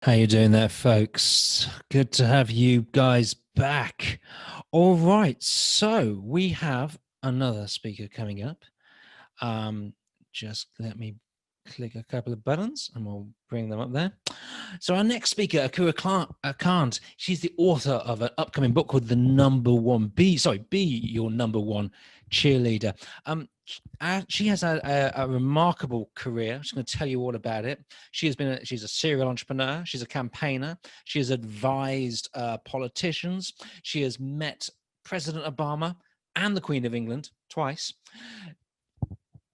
How you doing there, folks? Good to have you guys back. All right, so we have another speaker coming up. Just let me click a couple of buttons and we'll bring them up there. So our next speaker, Ekua Cant, she's the author of an upcoming book called Be Your Number One Cheerleader. She has a remarkable career. I'm just going to tell you all about it. She's a serial entrepreneur. She's a campaigner. She has advised politicians. She has met President Obama and the Queen of England twice.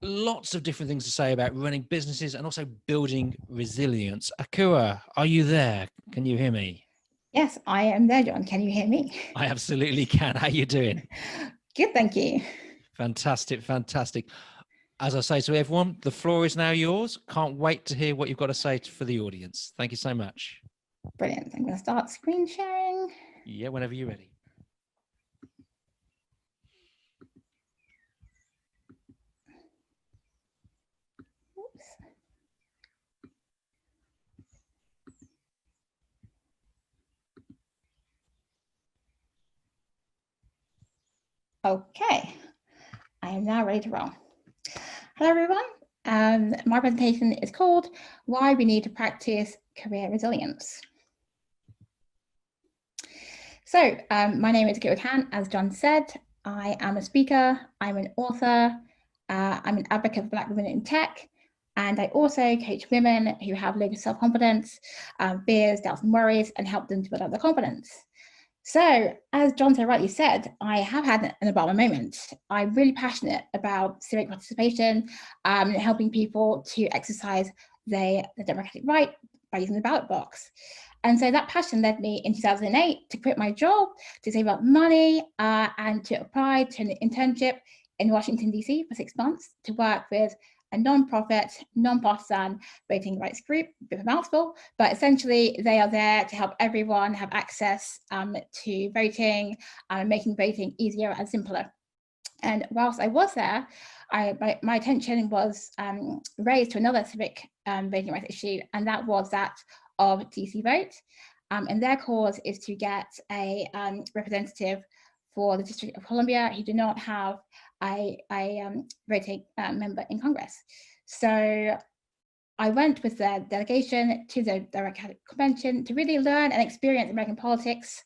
Lots of different things to say about running businesses and also building resilience. Ekua, are you there? Can you hear me? Yes, I am there, John. Can you hear me? I absolutely can. How are you doing? Good, thank you. Fantastic, fantastic. As I say to everyone, the floor is now yours. Can't wait to hear what you've got to say for the audience. Thank you so much. Brilliant. I'm going to start screen sharing. Yeah, whenever you're ready. Oops. Okay, I am now ready to roll. Hello, everyone. My presentation is called Why We Need to Practice Career Resilience. So my name is Ekua Cant, as John said. I am a speaker, I'm an author, I'm an advocate for Black women in tech, and I also coach women who have low self-confidence, fears, doubts, and worries, and help them to build up their confidence. So, as John so rightly said, I have had an Obama moment. I'm really passionate about civic participation, helping people to exercise their democratic right by using the ballot box. And so that passion led me in 2008 to quit my job, to save up money, and to apply to an internship in Washington, D.C. for 6 months to work with a non-profit, non-partisan voting rights group, a bit of a mouthful, but essentially they are there to help everyone have access to voting, making voting easier and simpler. And whilst I was there, my attention was raised to another civic voting rights issue, and that was that of DC Vote. And their cause is to get a representative for the District of Columbia who do not have a voting member in Congress. So I went with the delegation to the Democratic Convention to really learn and experience American politics.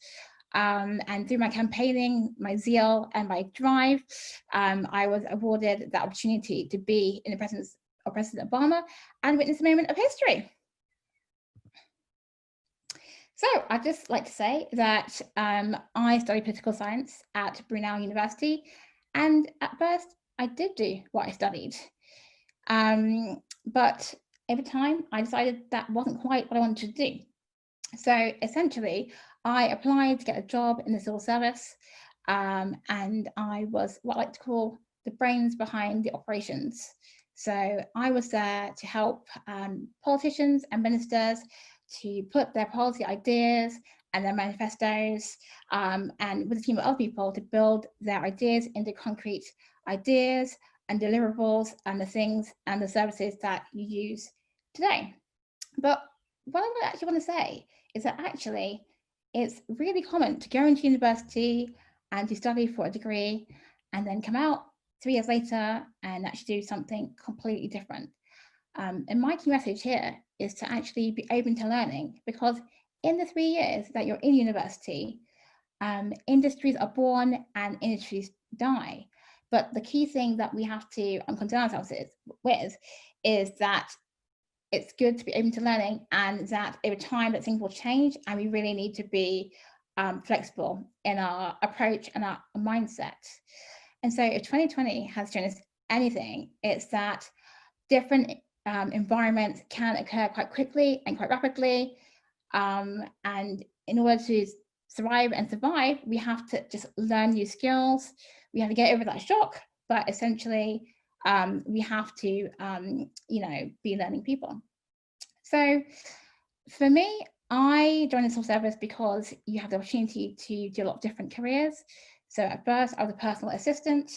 And through my campaigning, my zeal, and my drive, I was awarded the opportunity to be in the presence of President Obama and witness a moment of history. So I'd just like to say that I studied political science at Brunel University, and at first I did do what I studied. But over time, I decided that wasn't quite what I wanted to do. So essentially, I applied to get a job in the civil service, and I was what I like to call the brains behind the operations. So I was there to help politicians and ministers to put their policy ideas and their manifestos, and with a team of other people to build their ideas into concrete ideas and deliverables and the things and the services that you use today. But what I actually want to say is that actually it's really common to go into university and to study for a degree and then come out 3 years later and actually do something completely different. And my key message here is to actually be open to learning, because in the 3 years that you're in university, industries are born and industries die. But the key thing that we have to concern ourselves with is that it's good to be open to learning, and that over time that things will change, and we really need to be flexible in our approach and our mindset. And so if 2020 has shown us anything, it's that different environments can occur quite quickly and quite rapidly. And in order to thrive and survive, we have to just learn new skills. We have to get over that shock, but essentially we have to, be learning people. So for me, I joined the civil service because you have the opportunity to do a lot of different careers. So at first I was a personal assistant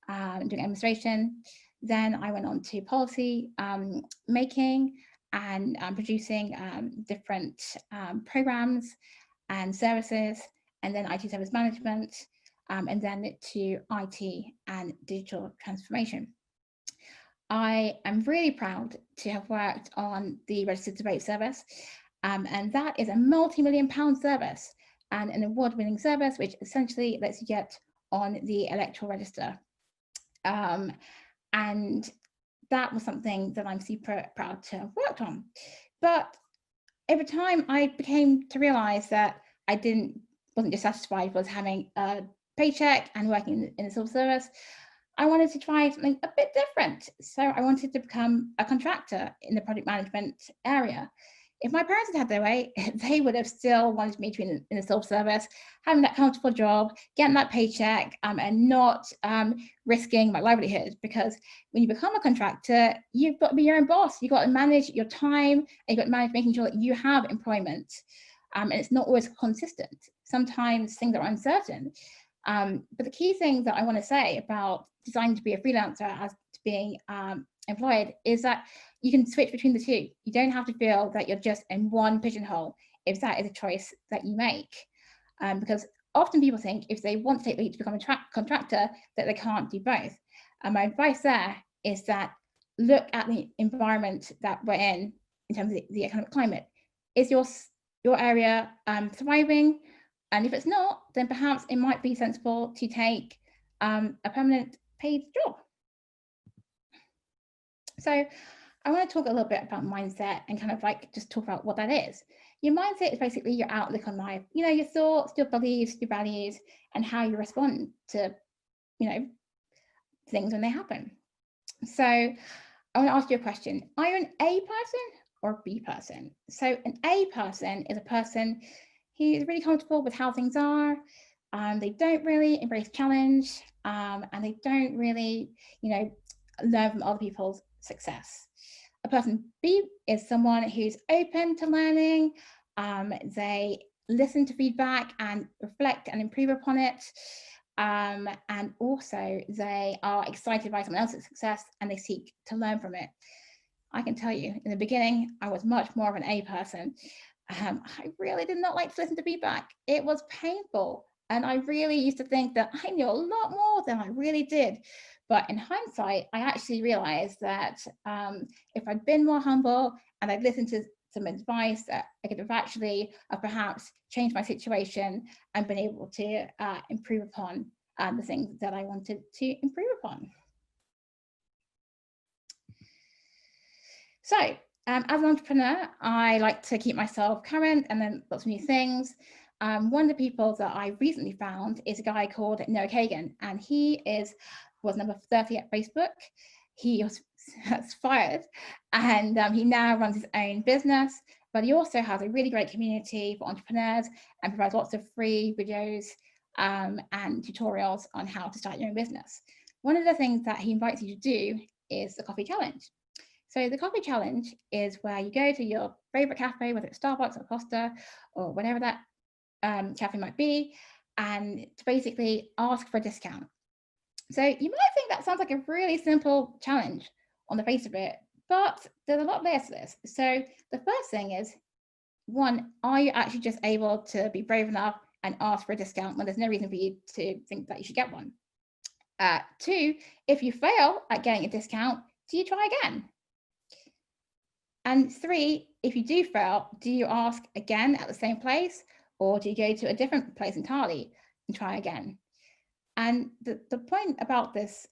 doing administration. Then I went on to policy making, and producing different programs and services, and then IT service management, and then to IT and digital transformation. I am really proud to have worked on the Registered to Vote service, and that is a multi-million-pound service and an award-winning service which essentially lets you get on the electoral register. And that was something that I'm super proud to have worked on. But over time, I became to realize that I wasn't just satisfied with having a paycheck and working in the civil service. I wanted to try something a bit different. So I wanted to become a contractor in the project management area. If my parents had had their way, they would have still wanted me to be in the civil service, having that comfortable job, getting that paycheck, and not risking my livelihood. Because when you become a contractor, you've got to be your own boss. You've got to manage your time, and you've got to manage making sure that you have employment. And it's not always consistent. Sometimes things are uncertain. But the key thing that I want to say about deciding to be a freelancer as to being employed is that you can switch between the two. You don't have to feel that you're just in one pigeonhole if that is a choice that you make. Because often people think if they want to take the leap to become a contractor, that they can't do both. And my advice there is that look at the environment that we're in terms of the economic climate. Is your area thriving? And if it's not, then perhaps it might be sensible to take a permanent paid job. So I want to talk a little bit about mindset and kind of like just talk about what that is. Your mindset is basically your outlook on life, your thoughts, your beliefs, your values, and how you respond to, things when they happen. So I want to ask you a question. Are you an A person or a B person? So an A person is a person who's really comfortable with how things are. They don't really embrace challenge, and they don't really, learn from other people's success. A person B is someone who's open to learning. They listen to feedback and reflect and improve upon it. And also they are excited by someone else's success and they seek to learn from it. I can tell you, in the beginning, I was much more of an A person. I really did not like to listen to feedback. It was painful. And I really used to think that I knew a lot more than I really did. But in hindsight, I actually realized that if I'd been more humble and I'd listened to some advice, that I could have actually perhaps changed my situation and been able to improve upon the things that I wanted to improve upon. So as an entrepreneur, I like to keep myself current and then lots of new things. One of the people that I recently found is a guy called Noah Kagan, and he was number 30 at Facebook. He was fired, and he now runs his own business, but he also has a really great community for entrepreneurs and provides lots of free videos and tutorials on how to start your own business. One of the things that he invites you to do is the coffee challenge. So the coffee challenge is where you go to your favorite cafe, whether it's Starbucks or Costa or whatever that cafe might be, and to basically ask for a discount. So you might think that sounds like a really simple challenge on the face of it, but there's a lot of layers to this. So the first thing is, one, are you actually just able to be brave enough and ask for a discount when there's no reason for you to think that you should get one? Two, if you fail at getting a discount, do you try again? And three, if you do fail, do you ask again at the same place, or do you go to a different place entirely and try again? And the point about this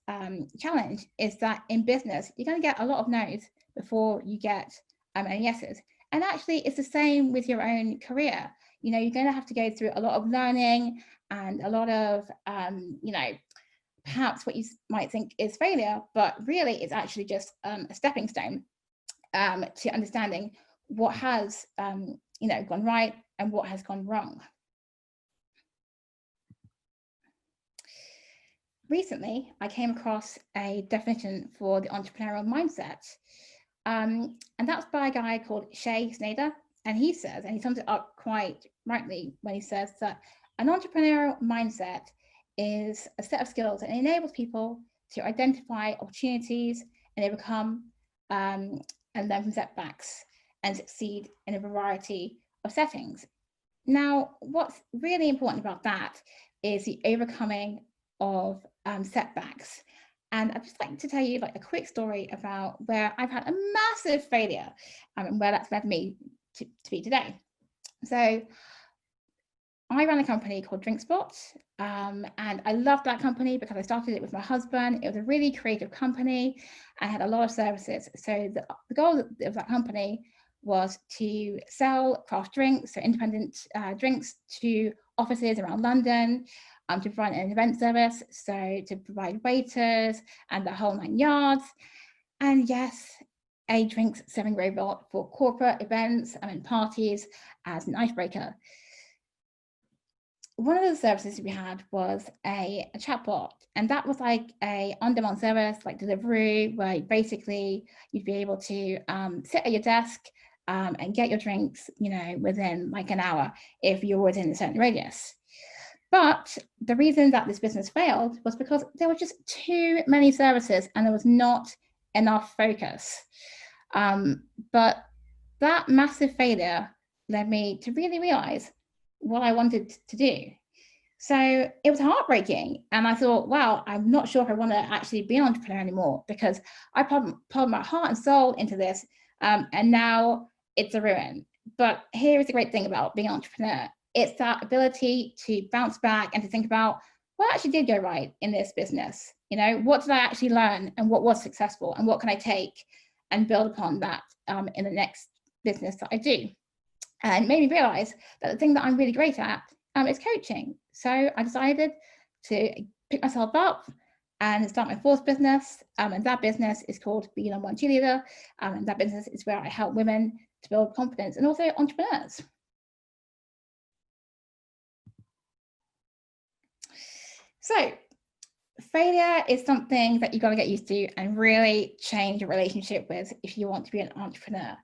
challenge is that in business, you're going to get a lot of no's before you get any yeses. And actually, it's the same with your own career. You're going to have to go through a lot of learning and a lot of, perhaps what you might think is failure, but really it's actually just a stepping stone to understanding what has gone right and what has gone wrong. Recently, I came across a definition for the entrepreneurial mindset, and that's by a guy called Cheerleader, and he says, and he sums it up quite rightly when he says that an entrepreneurial mindset is a set of skills that enables people to identify opportunities and overcome and learn from setbacks. and succeed in a variety of settings. Now, what's really important about that is the overcoming of setbacks. And I'd just like to tell you like a quick story about where I've had a massive failure and where that's led me to be today. So I ran a company called DrinkSpot, and I loved that company because I started it with my husband. It was a really creative company and had a lot of services. So the goal of that company was to sell craft drinks, so independent drinks, to offices around London, to provide an event service, so to provide waiters and the whole 9 yards. And yes, a drinks serving robot for corporate events and parties as an icebreaker. One of the services we had was a chatbot, and that was like a on-demand service like delivery, where basically you'd be able to sit at your desk and get your drinks, within like an hour if you're within a certain radius. But the reason that this business failed was because there were just too many services and there was not enough focus. But that massive failure led me to really realize what I wanted to do. So it was heartbreaking. And I thought, wow, I'm not sure if I want to actually be an entrepreneur anymore, because I poured my heart and soul into this, and now it's a ruin. But here is the great thing about being an entrepreneur. It's that ability to bounce back and to think about what actually did go right in this business. What did I actually learn and what was successful and what can I take and build upon that in the next business that I do. And it made me realize that the thing that I'm really great at is coaching. So I decided to pick myself up and start my fourth business. And that business is called Be Number One Cheerleader. And that business is where I help women to build confidence and also entrepreneurs. So failure is something that you've got to get used to and really change your relationship with if you want to be an entrepreneur.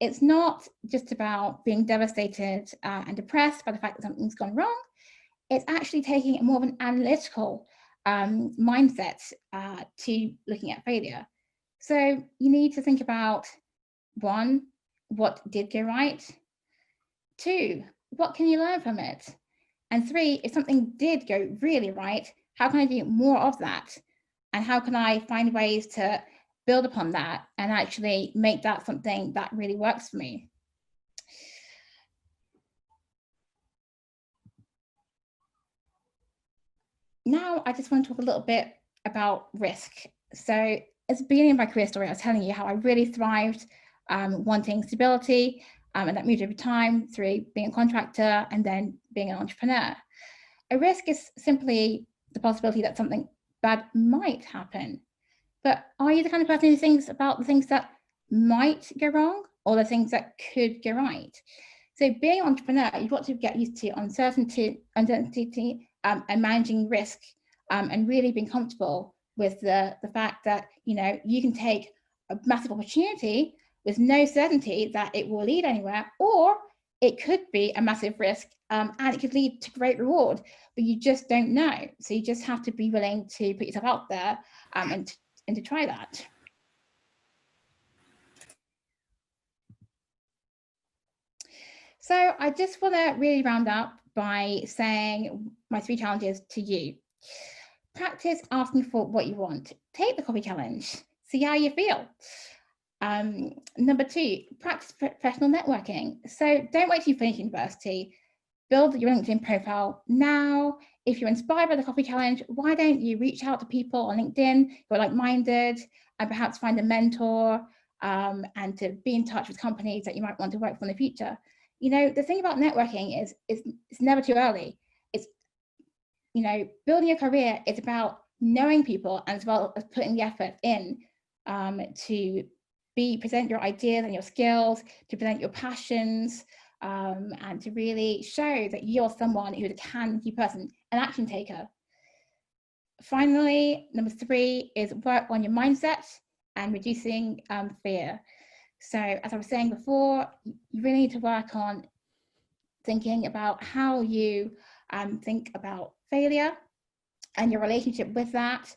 It's not just about being devastated and depressed by the fact that something's gone wrong. It's actually taking more of an analytical mindset to looking at failure. So you need to think about, 1, what did go right? 2, what can you learn from it? And 3, if something did go really right, how can I do more of that? And how can I find ways to build upon that and actually make that something that really works for me? Now, I just want to talk a little bit about risk. So at the beginning of my career story, I was telling you how I really thrived wanting stability, and that moved over time through being a contractor and then being an entrepreneur. A risk is simply the possibility that something bad might happen. But are you the kind of person who thinks about the things that might go wrong or the things that could go right? So being an entrepreneur, you've got to get used to uncertainty and managing risk, and really being comfortable with the fact that you can take a massive opportunity with no certainty that it will lead anywhere, or it could be a massive risk and it could lead to great reward, but you just don't know. So you just have to be willing to put yourself out there and to try that. So I just want to really round up by saying my 3 challenges to you. Practice asking for what you want. Take the coffee challenge. See how you feel. Number 2, practice professional networking. So don't wait till you finish university. Build your LinkedIn profile now. If you're inspired by the coffee challenge, why don't you reach out to people on LinkedIn who are like-minded and perhaps find a mentor, and to be in touch with companies that you might want to work for in the future. The thing about networking is it's never too early. It's, building a career is about knowing people as well as putting the effort in to present your ideas and your skills, to present your passions, and to really show that you're someone who's a can-do person, an action taker. Finally, number 3 is work on your mindset and reducing fear. So as I was saying before, you really need to work on thinking about how you think about failure and your relationship with that,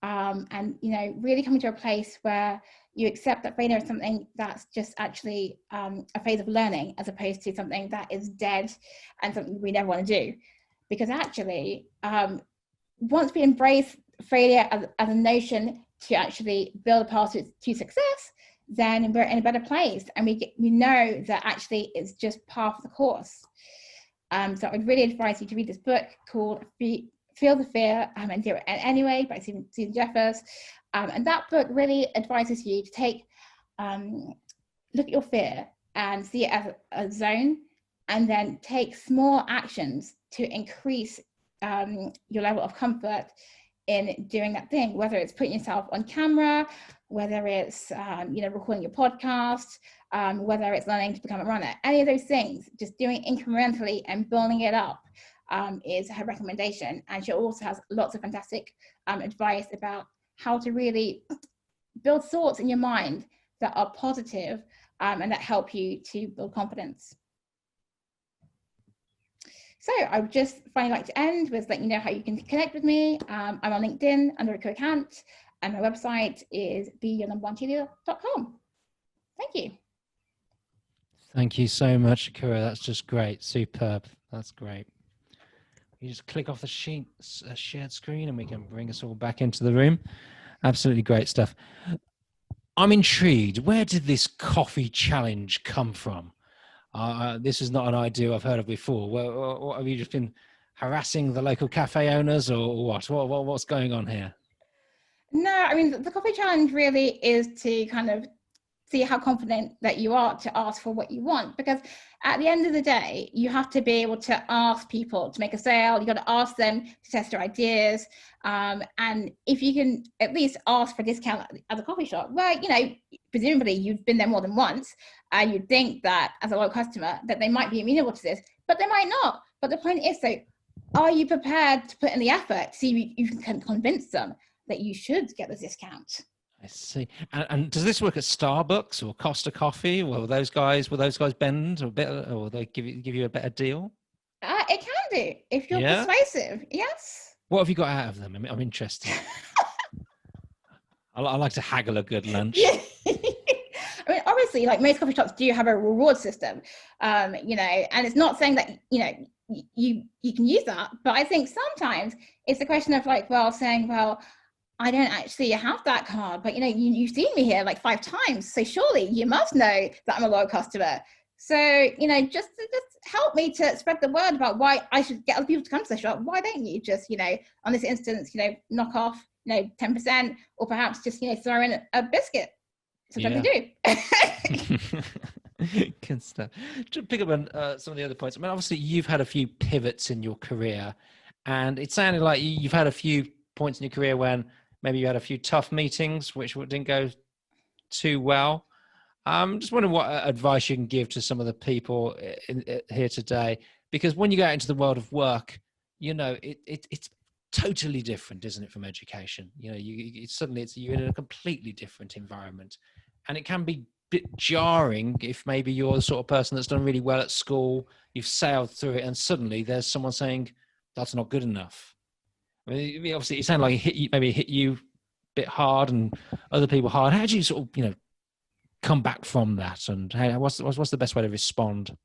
and really coming to a place where you accept that failure is something that's just actually a phase of learning, as opposed to something that is dead and something we never want to do. Because actually, once we embrace failure as a notion to actually build a path to success, then we're in a better place, and we know that actually it's just part of the course. So I would really advise you to read this book called Feel the Fear and Do It Anyway by Susan Jeffers. And that book really advises you to take, look at your fear and see it as a zone, and then take small actions to increase your level of comfort in doing that thing, whether it's putting yourself on camera, whether it's recording your podcast, whether it's learning to become a runner. Any of those things, just doing incrementally and building it up is her recommendation. And she also has lots of fantastic advice about how to really build thoughts in your mind that are positive and that help you to build confidence. So I would just finally like to end with letting you know how you can connect with me. I'm on LinkedIn under Ekua Cant, and my website is beyournumber1cheerleader.com. Thank you. Thank you so much, Ekua. That's just great. Superb. That's great. You just click off the shared screen and we can bring us all back into the room. Absolutely great stuff. I'm intrigued. Where did this coffee challenge come from? This is not an idea I've heard of before. What, have you just been harassing the local cafe owners, or what? What's going on here? No, I mean, the coffee challenge really is to kind of see how confident that you are to ask for what you want, because at the end of the day, you have to be able to ask people to make a sale. You got to ask them to test your ideas, and if you can at least ask for a discount at the coffee shop, well, presumably you've been there more than once, and you'd think that as a loyal customer that they might be amenable to this, but they might not. But the point is, so are you prepared to put in the effort to see if you can convince them that you should get the discount? I see. And does this work at Starbucks or Costa Coffee? Will those guys bend a bit, or will they give you a better deal? It can do if you're persuasive. Yes. What have you got out of them? I'm interested. I like to haggle a good lunch. Yeah. I mean, obviously, like most coffee shops do have a reward system, and it's not saying that you can use that, but I think sometimes it's a question of saying, I don't actually have that card, but you've seen me here like 5 times, so surely you must know that I'm a loyal customer. So just help me to spread the word about why I should get other people to come to the shop. Why don't you just on this instance knock off 10%, or perhaps just throw in a biscuit? Sometimes they do. Good stuff. To pick up on some of the other points, I mean, obviously you've had a few pivots in your career, and it sounded like you've had a few points in your career when maybe you had a few tough meetings which didn't go too well. Just wondering what advice you can give to some of the people here today, because when you go out into the world of work, it's totally different, isn't it, from education? You're in a completely different environment, and it can be a bit jarring if maybe you're the sort of person that's done really well at school, you've sailed through it, and suddenly there's someone saying that's not good enough. I mean, obviously it sounded like it hit you a bit hard and other people hard. How do you sort of come back from that, and what's the best way to respond?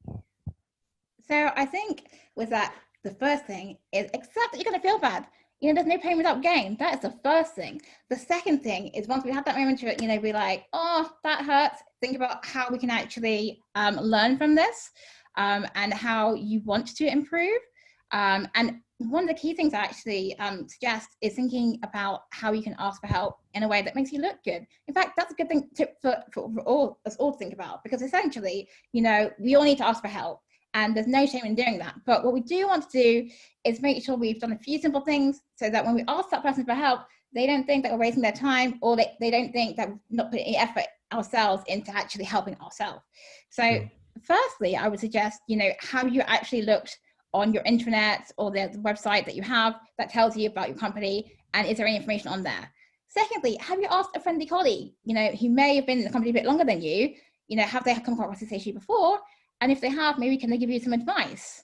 So I think with that, the first thing is accept that you're going to feel bad. There's no pain without gain. That is the first thing. The second thing is, once we have that moment to be like, oh, that hurts, think about how we can actually learn from this, and how you want to improve. And one of the key things I actually suggest is thinking about how you can ask for help in a way that makes you look good. In fact, that's a good thing for us all to think about, because essentially, we all need to ask for help, and there's no shame in doing that. But what we do want to do is make sure we've done a few simple things so that when we ask that person for help, they don't think that we're wasting their time, or they don't think that we're not putting any effort ourselves into actually helping ourselves. So firstly, I would suggest, have you actually looked on your intranet or the website that you have that tells you about your company, and is there any information on there? Secondly, have you asked a friendly colleague, who may have been in the company a bit longer than you, have they come across this issue before? And if they have, maybe can they give you some advice?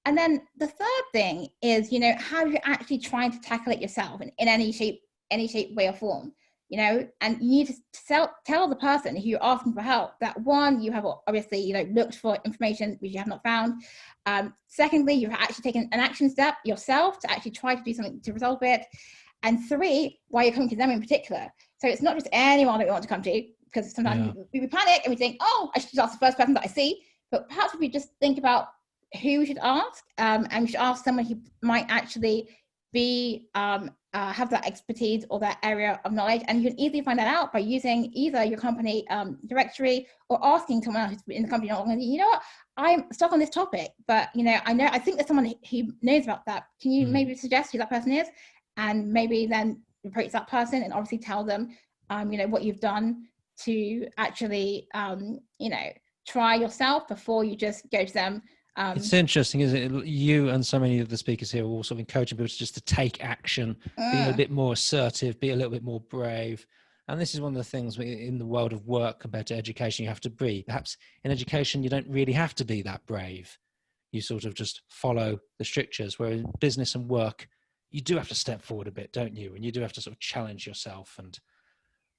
And then the third thing is, how you're actually trying to tackle it yourself in any shape, way or form. and you need to tell the person who you're asking for help that, one, you have obviously, looked for information which you have not found. Secondly, you've actually taken an action step yourself to actually try to do something to resolve it. And three, why you're coming to them in particular. So it's not just anyone that we want to come to, because sometimes we panic and we think, oh, I should just ask the first person that I see. But perhaps if we just think about who we should ask, and we should ask someone who might actually be have that expertise or that area of knowledge. And you can easily find that out by using either your company directory or asking someone else who's in the company, you know what, I'm stuck on this topic, but I think there's someone who knows about that. Can you maybe suggest who that person is? And maybe then approach that person and obviously tell them what you've done to actually try yourself before you just go to them. It's interesting, isn't it? You and so many of the speakers here are also encouraging people just to take action, be a bit more assertive, be a little bit more brave. And this is one of the things in the world of work compared to education you have to be. Perhaps in education, you don't really have to be that brave. You sort of just follow the strictures, where in business and work, you do have to step forward a bit, don't you? And you do have to sort of challenge yourself and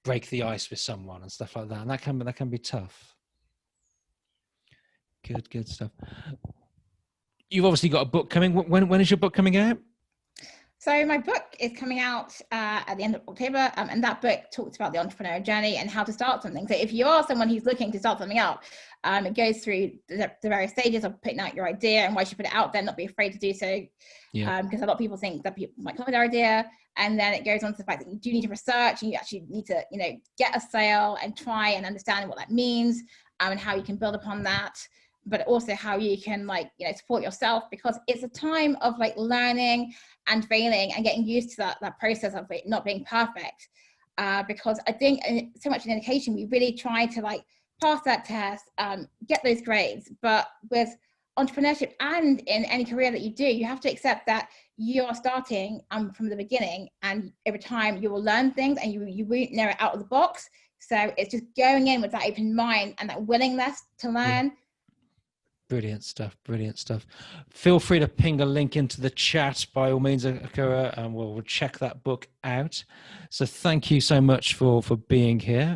break the ice with someone and stuff like that. And that can be tough. Good stuff. You've obviously got a book coming. When is your book coming out? So my book is coming out at the end of October, and that book talks about the entrepreneurial journey and how to start something. So if you are someone who's looking to start something up, it goes through the various stages of putting out your idea and why you should put it out there, not be afraid to do so. Because a lot of people think that people might come with their idea, and then it goes on to the fact that you do need to research and you actually need to, get a sale and try and understand what that means, and how you can build upon that. But also how you can support yourself, because it's a time of learning and failing and getting used to that process of it not being perfect. Because I think so much in education, we really try to pass that test, get those grades. But with entrepreneurship and in any career that you do, you have to accept that you are starting from the beginning, and over time you will learn things and you won't know it out of the box. So it's just going in with that open mind and that willingness to learn. Brilliant stuff. Feel free to ping a link into the chat by all means, Ekua, and we'll check that book out. So thank you so much for being here.